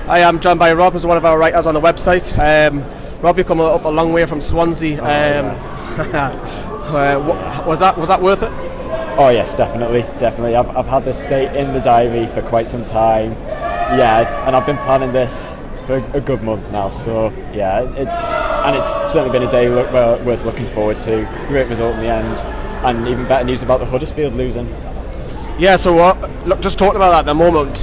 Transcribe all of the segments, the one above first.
I am joined by Rob, who's one of our writers on the website. Rob, you come up a long way from Swansea. Was that worth it? Oh yes, definitely. I've had this date in the diary for quite some time. Yeah, and I've been planning this for a good month now. So yeah, and it's certainly been a day worth looking forward to. Great result in the end, and even better news about the Huddersfield losing. Yeah, so look, just talking about that at the moment,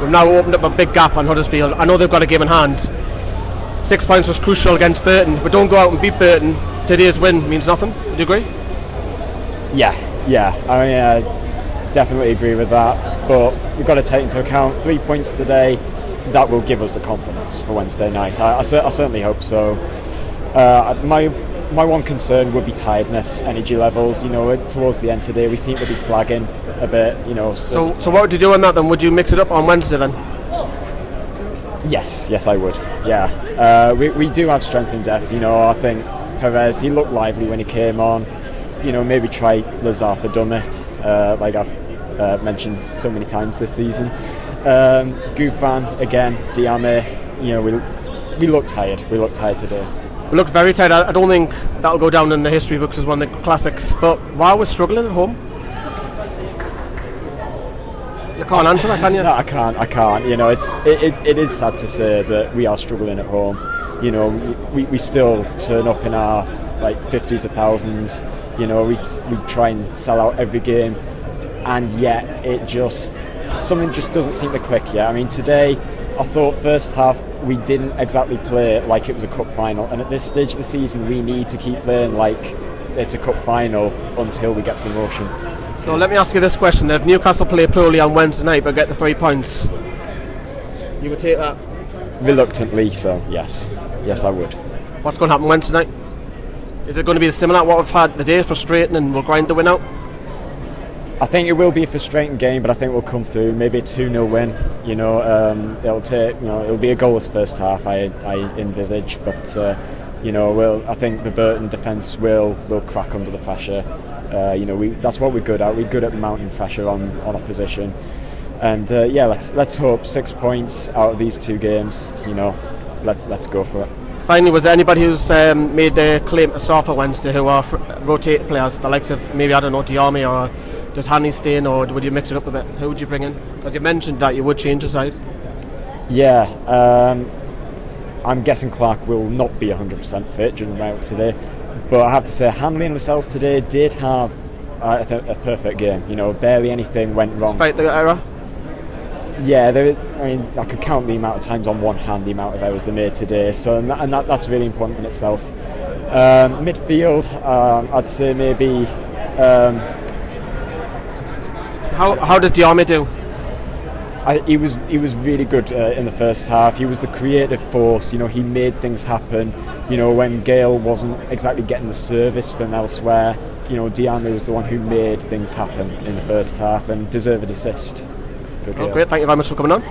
we've now opened up a big gap on Huddersfield. I know they've got a game in hand. 6 points was crucial against Burton, but don't go out and beat Burton. Today's win means nothing. Would you agree? Yeah. I mean, I definitely agree with that. But we've got to take into account 3 points today. That will give us the confidence for Wednesday night. I certainly hope so. My one concern would be tiredness, energy levels. You know, towards the end today, we seem to be flagging a bit. You know. So what would you do on that then? Would you mix it up on Wednesday then? Yes, I would. Yeah, we do have strength in depth. You know, I think Perez, he looked lively when he came on. You know, maybe try Lazar for Dummett, like I've mentioned so many times this season. Gouffin again, Diame. You know, we look tired. We look tired today. We looked very tired. I don't think that'll go down in the history books as one of the classics. But why we're struggling at home? You can't answer that, can you? No, I can't. You know, it is sad to say that we are struggling at home. You know, we still turn up in our like 50s of thousands. You know, we try and sell out every game, and yet something just doesn't seem to click yet. I mean, today I thought first half we didn't exactly play like it was a cup final, and at this stage of the season we need to keep playing like it's a cup final until we get promotion. So let me ask you this question: if Newcastle play poorly on Wednesday night but get the 3 points, you would take that? Reluctantly, so yes, I would. What's going to happen Wednesday night? Is it going to be similar to what we've had today, frustrating, and we'll grind the win out? I think it will be a frustrating game, but I think we'll come through. Maybe a 2-0 win. You know, it'll be a goalless first half. I envisage, but you know, I think the Burton defence will crack under the pressure. You know, that's what we're good at. We're good at mounting pressure on opposition, and yeah, let's hope 6 points out of these 2 games. You know, let's go for it. Finally, was there anybody who's made their claim to start for Wednesday who are rotated players, the likes of maybe, I don't know, Diame, or does Hanley stay in, or would you mix it up a bit? Who would you bring in? Because you mentioned that you would change the side. Yeah, I'm guessing Clark will not be 100% fit during the round today, but I have to say Hanley and Lascelles today did have a perfect game. You know, barely anything went wrong. Despite the error? Yeah, I could count the amount of times on one hand the amount of errors they made today. So that's really important in itself. Midfield, I'd say maybe. How did Diame do? He was really good in the first half. He was the creative force. You know, he made things happen. You know, when Gale wasn't exactly getting the service from elsewhere, you know, Diame was the one who made things happen in the first half and deserved an assist. Oh, great, thank you very much for coming on.